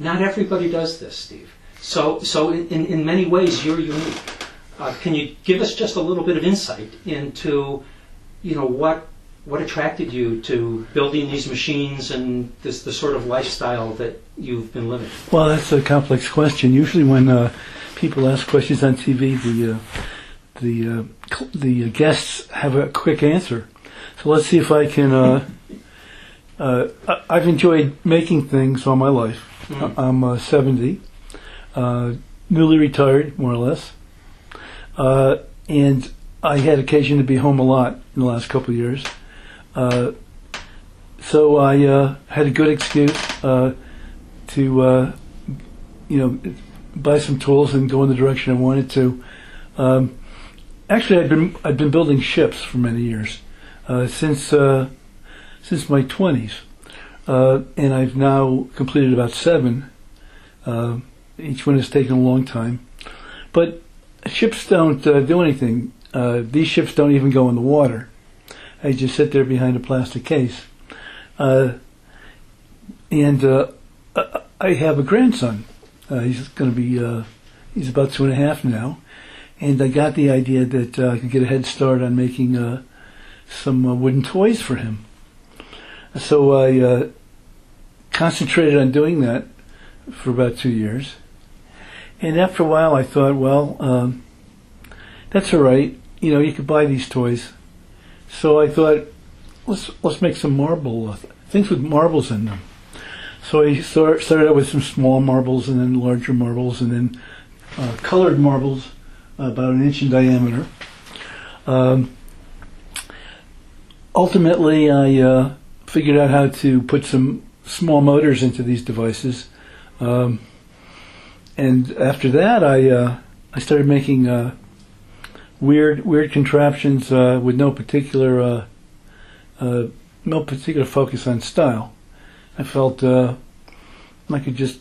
not everybody does this, Steve. So in many ways, you're unique. Can you give us just a little bit of insight into, what attracted you to building these machines and the sort of lifestyle that you've been living? Well, that's a complex question. Usually, when people ask questions on TV, the guests have a quick answer. So let's see if I can. I've enjoyed making things all my life. Mm-hmm. I'm 70, newly retired, more or less, and I had occasion to be home a lot in the last couple of years. So I had a good excuse to, buy some tools and go in the direction I wanted to. Actually, I've been building ships for many years, since my 20s, and I've now completed about 7. Each one has taken a long time, but ships don't do anything. These ships don't even go in the water. They just sit there behind a plastic case. And I have a grandson. He's going to be, he's about 2.5 now. And I got the idea that I could get a head start on making some wooden toys for him. So I concentrated on doing that for about 2 years. And after a while I thought, well, that's all right. You could buy these toys. So I thought, let's make some marble things with marbles in them. So I started out with some small marbles, and then larger marbles, and then colored marbles about 1 inch in diameter. Ultimately, I figured out how to put some small motors into these devices, and after that, I started making weird contraptions with no particular focus on style. I felt I could just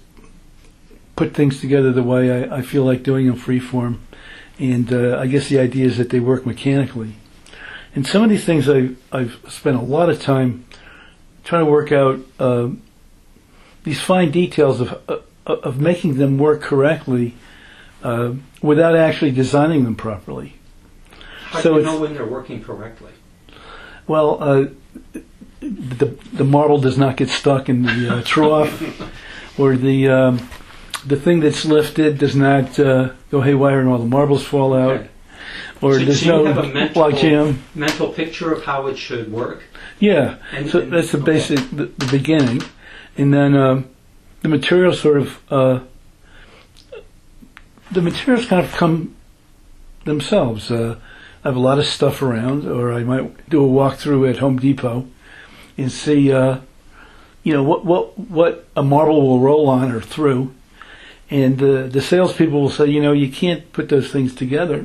put things together the way I feel like doing them freeform, and I guess the idea is that they work mechanically. And some of these things I've spent a lot of time trying to work out these fine details of making them work correctly without actually designing them properly. How do you know when they're working correctly? Well, the marble does not get stuck in the trough, or the thing that's lifted does not go haywire and all the marbles fall out, okay. Or there's no log jam. Mental picture of how it should work. Yeah, so that's the basic, the beginning, and then the materials kind of come themselves. I have a lot of stuff around, or I might do a walkthrough at Home Depot and see, what a marble will roll on or through, and the salespeople will say, you can't put those things together,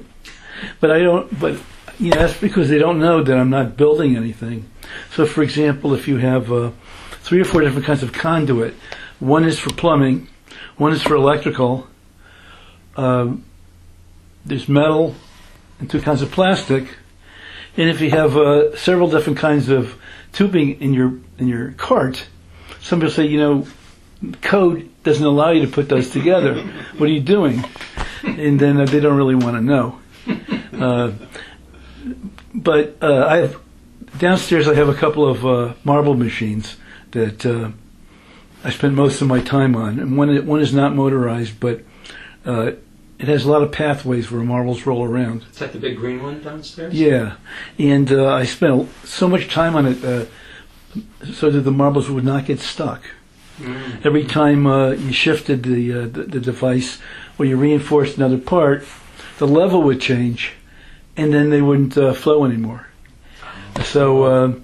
but I don't. But that's because they don't know that I'm not building anything. So, for example, if you have 3 or 4 different kinds of conduit, one is for plumbing, one is for electrical. There's metal and 2 kinds of plastic, and if you have several different kinds of tubing in your cart, somebody will say, code doesn't allow you to put those together. What are you doing? And then they don't really want to know. But I have downstairs. I have a couple of marble machines that I spend most of my time on, and one is not motorized, but it has a lot of pathways where marbles roll around. Is that the big green one downstairs? Yeah, and I spent so much time on it so that the marbles would not get stuck. Mm. Every time you shifted the device or you reinforced another part, the level would change, and then they wouldn't flow anymore. So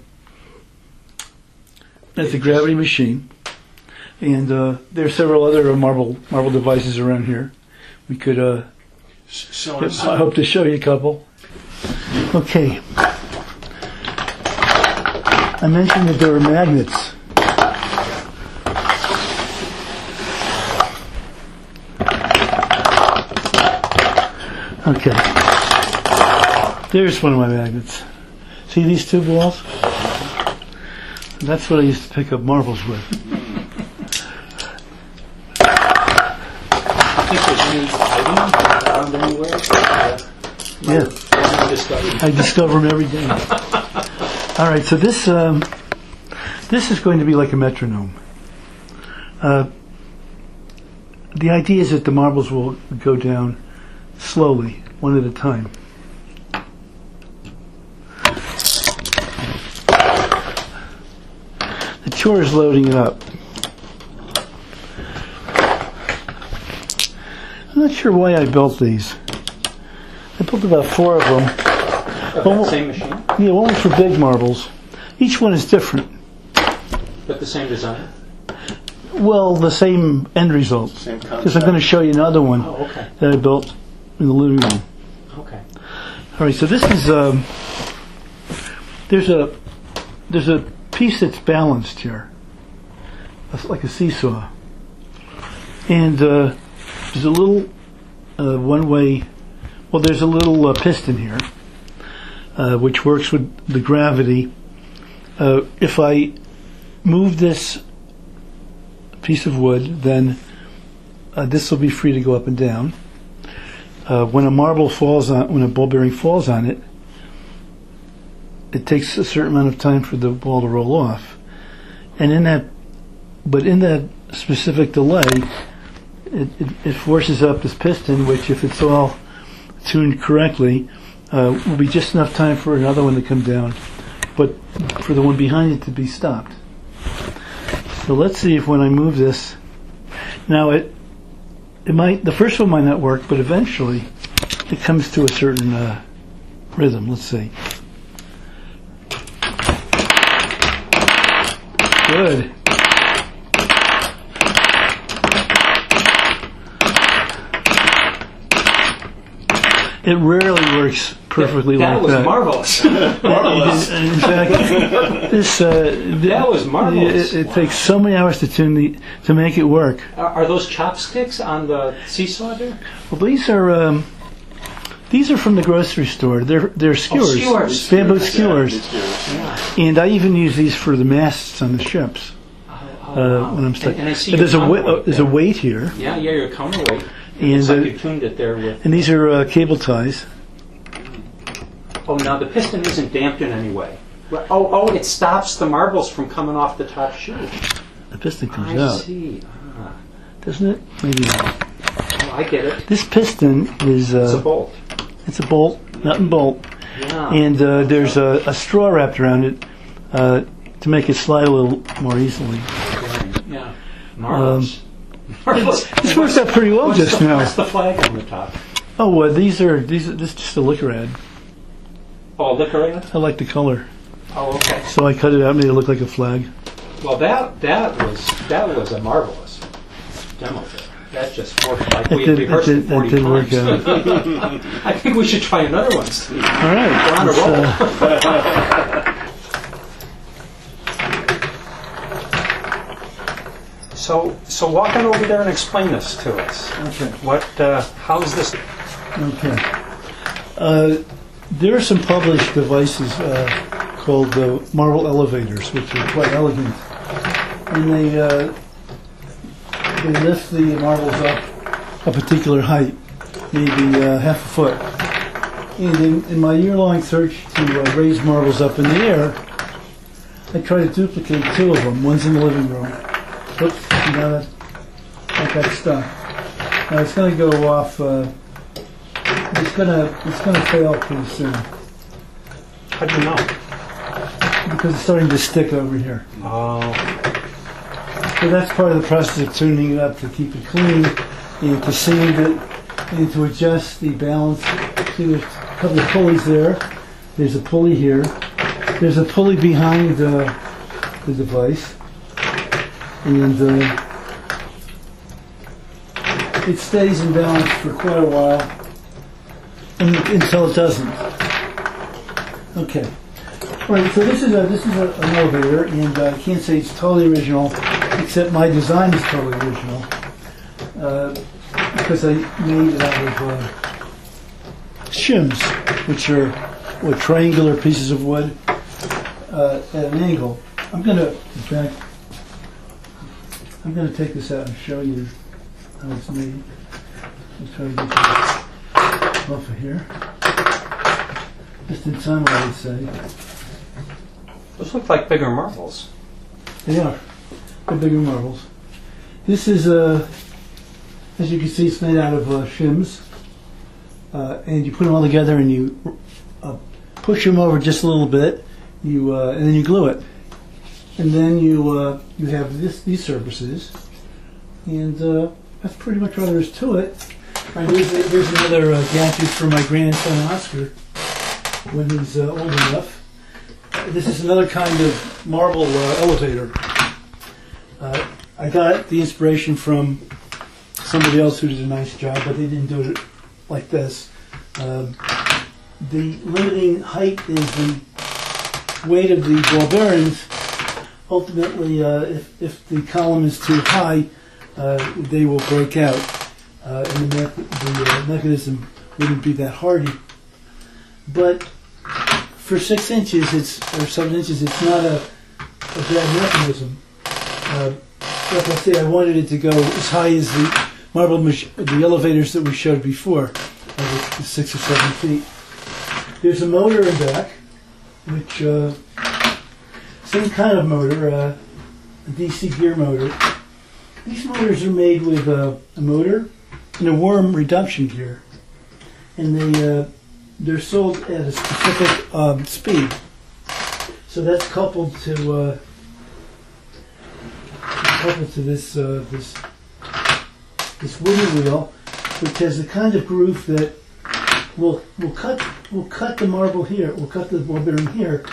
that's a gravity machine, and there are several other marble devices around here. We could, I hope to show you a couple. Okay. I mentioned that there were magnets. Okay. There's one of my magnets. See these 2 balls? That's what I used to pick up marbles with. think there's any item found anywhere. Yeah. Discovered. I discover them every day. All right, so this is going to be like a metronome. The idea is that the marbles will go down slowly, one at a time. The chore is loading it up. I'm not sure why I built these. I built about 4 of them. That same machine? Yeah, one was for big marbles. Each one is different. But the same design? Well, the same end result. Same Because I'm going to show you another one Oh, okay. that I built in the living room. Okay. All right, so this is there's a piece that's balanced here, it's like a seesaw, and there's a little one-way. Well, there's a little piston here, which works with the gravity. If I move this piece of wood, then this will be free to go up and down. When a marble falls on, when a ball bearing falls on it, it takes a certain amount of time for the ball to roll off, and in that specific delay, it forces up this piston, which, if it's all tuned correctly, will be just enough time for another one to come down, but for the one behind it to be stopped. So let's see if when I move this, now it might, the first one might not work, but eventually it comes to a certain rhythm. Let's see. Good. It rarely works perfectly like that. That was marvelous. Marvelous. In fact, this That was marvelous. It takes so many hours to tune to make it work. Are those chopsticks on the seesaw there? Well, these are from the grocery store. They're skewers, skewers. bamboo Yeah, skewers, Yeah. and I even use these for the masts on the ships Wow. when I'm stuck. And I see There's your there's a weight here, Yeah, your counterweight. and It's like you tuned it there with. and these are cable ties. Oh, now the piston isn't damped in any way. Oh, it stops the marbles from coming off the top shoe. The piston comes I out, see. doesn't it? Maybe not. Oh, I get it. This piston is It's a bolt. it's a bolt, nut and bolt, Yeah. and there's a straw wrapped around it to make it slide a little more easily. Yeah. Marvelous. Marvelous. This worked out pretty well just now. What's the flag on the top? Oh, this is just a liquor ad. Oh, liquor in it? I like the color, Oh, okay. so I cut it out, made it look like a flag. Well, that was a marvelous demo there. That just worked like we That rehearsed it 40 did work times. out. I think we should try another one, Steve. All right. We're on a let's, roll. So walk on over there and explain this to us. Okay. How's this? Okay. There are some published devices called marble elevators, which are quite elegant, and they lift the marbles up a particular height, maybe half a foot. And in my year-long search to raise marbles up in the air, I try to duplicate 2 of them. One's in the living room. Oops, that got stuck. Now it's going to go off. It's gonna fail pretty soon How do you know? because it's starting to stick over here. Oh, So that's part of the process of tuning it up to keep it clean and to sand it and to adjust the balance. See, there's a couple of pulleys there. There's a pulley here. There's a pulley behind the device, and it stays in balance for quite a while until it doesn't. Okay. All right. So this is an elevator, and I can't say it's totally original, except my design is totally original because I made it out of shims, which are triangular pieces of wood at an angle. I'm gonna take this out and show you how it's made. Let's try to get that off of here. Just in time, I would say. Those look like bigger marbles. They are. They're bigger marbles. This is, as you can see, it's made out of shims. And you put them all together and you push them over just a little bit. And then you glue it. And then you have these surfaces. And that's pretty much all there is to it. Right, here's another gadget for my grandson Oscar when he's old enough. This is another kind of marble elevator. I got the inspiration from somebody else who did a nice job, but they didn't do it like this. The limiting height is the weight of the ball bearings. Ultimately, if the column is too high, they will break out, and the mechanism wouldn't be that hardy. But for 6 inches, or 7 inches, it's not a bad mechanism. Like I say, I wanted it to go as high as the the elevators that we showed before, the 6 or 7 feet. There's a motor in back, which same kind of motor, a DC gear motor. These motors are made with a motor and a worm reduction gear, and they're sold at a specific speed. So that's coupled to this wooden wheel, which has the kind of groove that will cut the marble here, will cut the ball bearing here,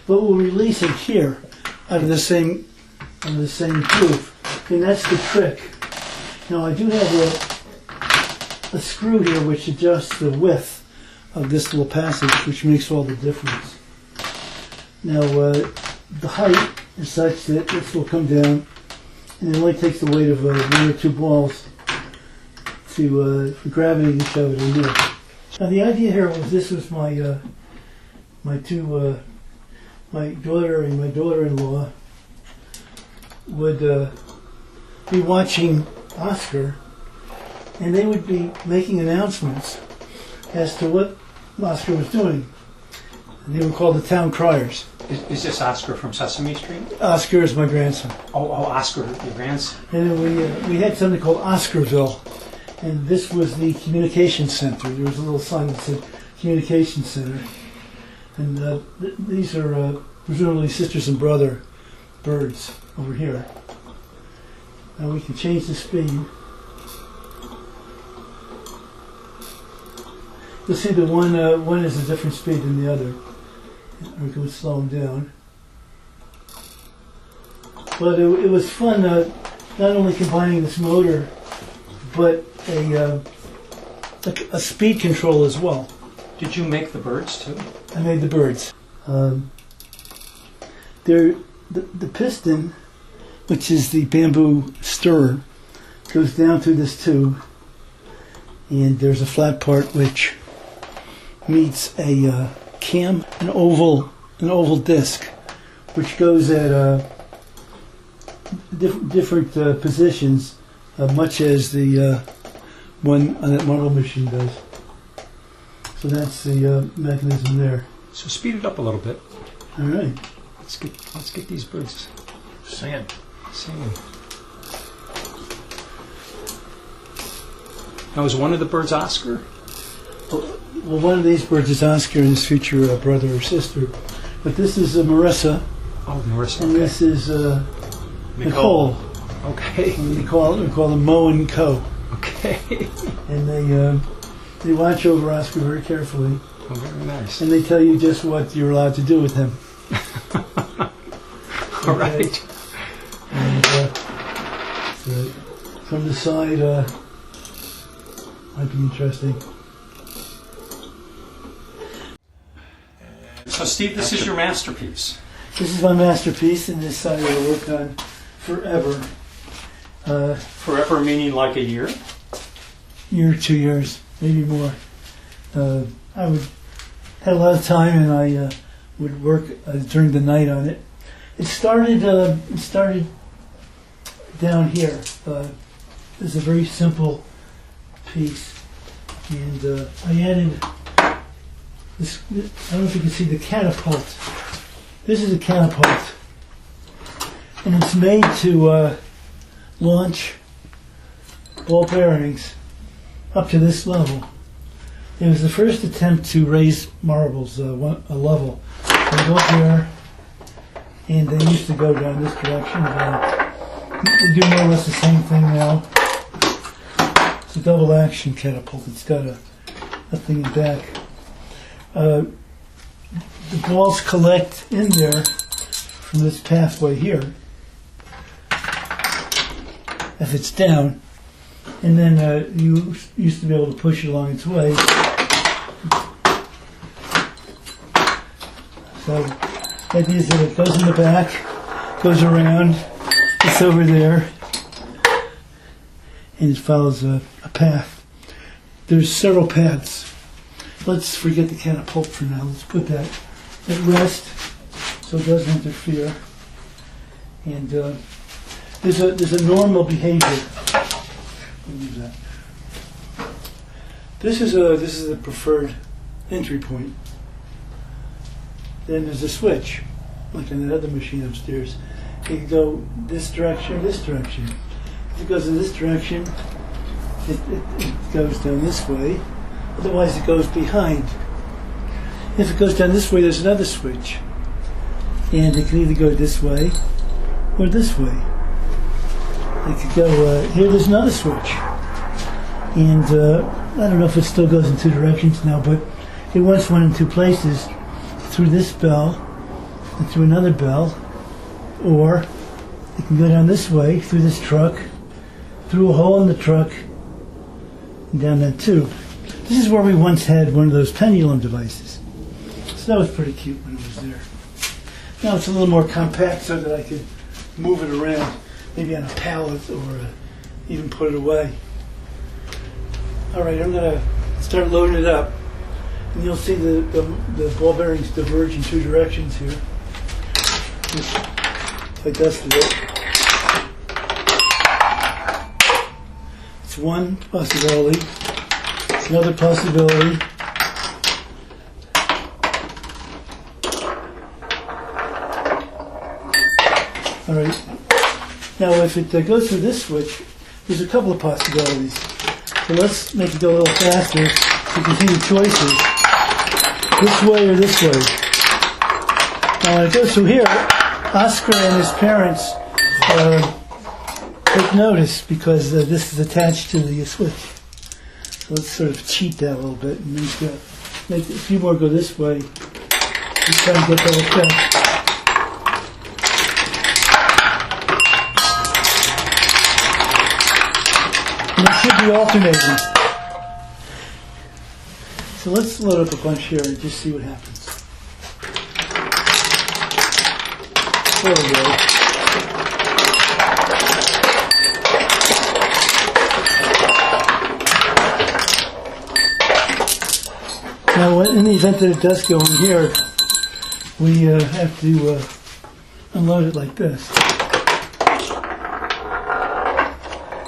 but will release it here out of the same groove. And that's the trick. Now I do have a screw here which adjusts the width of this little passage, which makes all the difference. Now the height is such that this will come down, and it only takes the weight of 1 or 2 balls for gravity to shove it in here. Now the idea here was, this was my daughter and my daughter-in-law would be watching Oscar, and they would be making announcements as to what Oscar was doing. And they were called the town criers. Is this Oscar from Sesame Street? Oscar is my grandson. Oh, Oscar, your grandson. And we had something called Oscarville, and this was the communication center. There was a little sign that said communication center, and these are presumably sisters and brother birds over here. Now we can change the speed. You'll see that one is a different speed than the other. We can slow them down. But it was fun, not only combining this motor, but a speed control as well. Did you make the birds too? I made the birds. The piston, which is the bamboo stirrer, goes down through this tube, and there's a flat part which meets a cam, an oval disc, which goes at different positions, much as the one on that marble machine does. So that's the mechanism there. So speed it up a little bit. All right. Let's get these birds singing. Now, is one of the birds Oscar? Well, one of these birds is Oscar and his future brother or sister. But this is Marissa. Oh, Marissa. And okay. this is Nicole. Okay. And we call them Mo and Co. Okay. And they watch over Oscar very carefully. Oh, very nice. And they tell you just what you're allowed to do with him. All right. And so from the side, might be interesting. So, Steve, this is your masterpiece. This is my masterpiece, and this I worked on forever. Forever meaning like a year? Year, 2 years, maybe more. I had a lot of time, and I would work during the night on it. It started down here. It's a very simple piece. And I added this, I don't know if you can see the catapult. This is a catapult. And it's made to launch ball bearings up to this level. It was the first attempt to raise marbles a level. They go up there, and they used to go down this direction. They do more or less the same thing now. It's a double action catapult. It's got a thing in back. The balls collect in there from this pathway here, if it's down, and then you used to be able to push it along its way. So the idea is that it goes in the back, goes around, it's over there, and it follows a path. There's several paths. Let's forget the catapult for now. Let's put that at rest so it doesn't interfere. And there's a normal behavior. Let me use that. This is a preferred entry point. Then there's a switch, like on that other machine upstairs. It can go this direction, this direction. If it goes in this direction, it goes down this way. Otherwise, it goes behind. If it goes down this way, there's another switch. And it can either go this way or this way. It could go here, there's another switch. And I don't know if it still goes in two directions now, but it once went in two places, through this bell and through another bell, or it can go down this way, through this truck, through a hole in the truck, and down that tube. This is where we once had one of those pendulum devices. So that was pretty cute when it was there. Now it's a little more compact so that I could move it around, maybe on a pallet or even put it away. Alright, I'm going to start loading it up. And you'll see the ball bearings diverge in two directions here. If I dusted it. It's one possibility. It's another possibility. Alright. Now if it goes through this switch, there's a couple of possibilities. So let's make it go a little faster. You can see the choices. This way or this way. Now when it goes through here, Oscar and his parents take notice because this is attached to the switch. So let's sort of cheat that a little bit and make a few more go this way. Just try to get that effect. And it should be alternating. So let's load up a bunch here and just see what happens. There we go. Now, in the event that it does go in here, we have to unload it like this.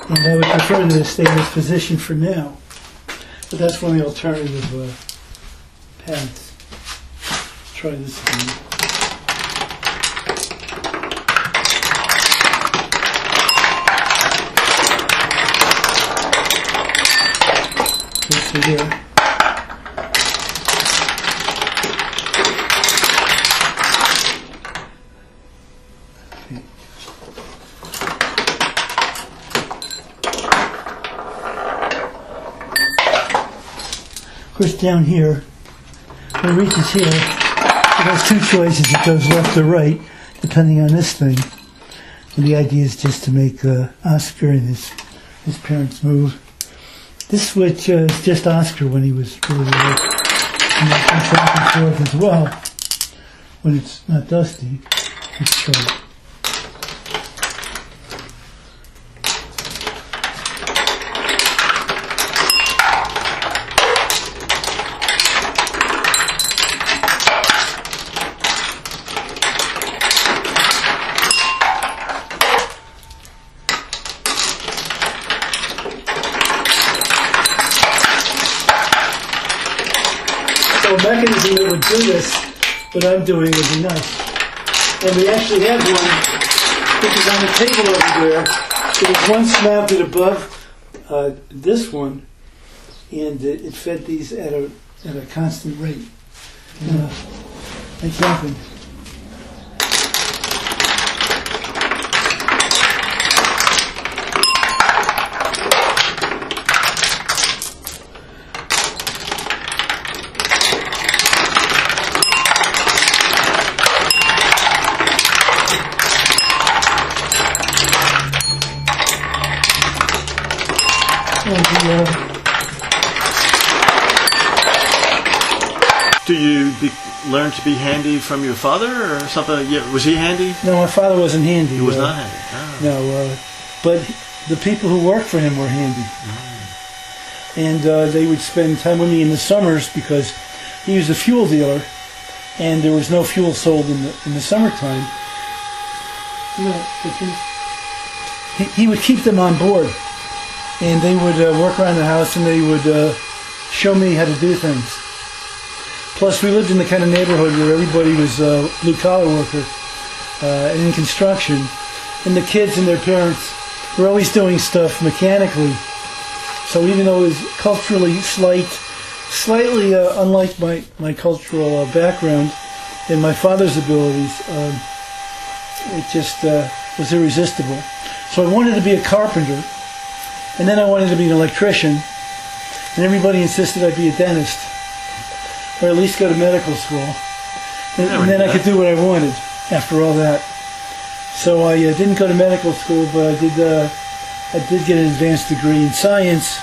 And I would prefer that it stay in this position for now. But that's one of the alternative paths. Try this again. This here. Of course, down here, when it reaches here, it has two choices. It goes left or right, depending on this thing. And the idea is just to make Oscar and his parents move. This switch is just Oscar when he was really little. And it goes back and forth as well when it's not dusty. Let's try it. mechanism that would do this, what I'm doing, would be nice. And we actually have one, which is on the table over there. There was once mounted above this one, and it fed these at a constant rate. Thanks, nothing. Do you learn to be handy from your father or something? Yeah, was he handy? No, my father wasn't handy. He was not handy. Oh. No, but the people who worked for him were handy. And they would spend time with me in the summers because he was a fuel dealer, and there was no fuel sold in the summertime. He would keep them on board, and they would work around the house, and they would show me how to do things. Plus, we lived in the kind of neighborhood where everybody was blue-collar worker and in construction, and the kids and their parents were always doing stuff mechanically. So even though it was culturally slightly unlike my cultural background and my father's abilities, it just was irresistible. So I wanted to be a carpenter, and then I wanted to be an electrician, and everybody insisted I be a dentist, or at least go to medical school, and then I could do what I wanted after all that. So I didn't go to medical school, but I did get an advanced degree in science,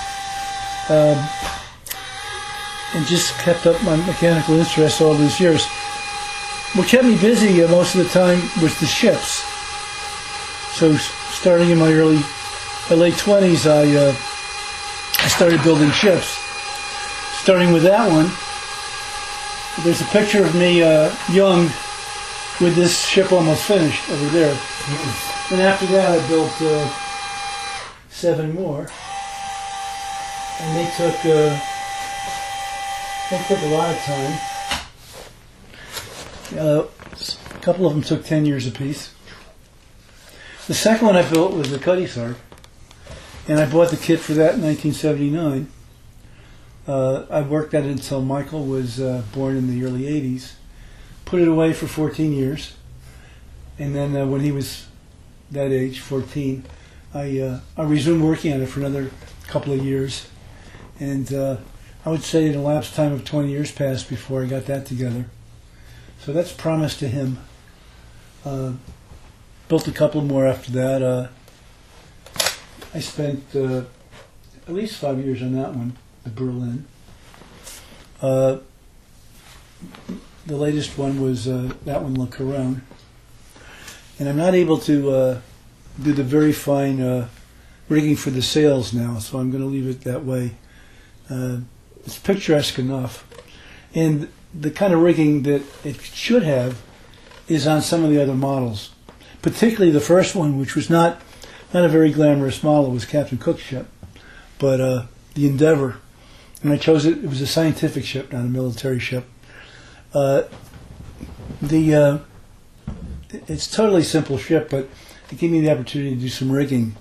and just kept up my mechanical interest all these years. What kept me busy most of the time was the ships. So starting in my late 20s, I started building ships. Starting with that one, there's a picture of me young with this ship almost finished over there. And after that I built 7 more. And they took a lot of time. A couple of them took 10 years apiece. The second one I built was the Cuddy Sark, and I bought the kit for that in 1979. I worked at it until Michael was born in the early 80s. Put it away for 14 years, and then when he was that age, 14, I resumed working on it for another couple of years. And I would say an elapsed time of 20 years passed before I got that together. So that's promise to him. Built a couple more after that. I spent at least 5 years on that one, the Berlin. The latest one was that one, Le Couronne. And I'm not able to do the very fine rigging for the sails now, so I'm going to leave it that way. It's picturesque enough. And the kind of rigging that it should have is on some of the other models. Particularly the first one, which was not a very glamorous model. It was Captain Cook's ship, but the Endeavour. And I chose it. It was a scientific ship, not a military ship. It's a totally simple ship, but it gave me the opportunity to do some rigging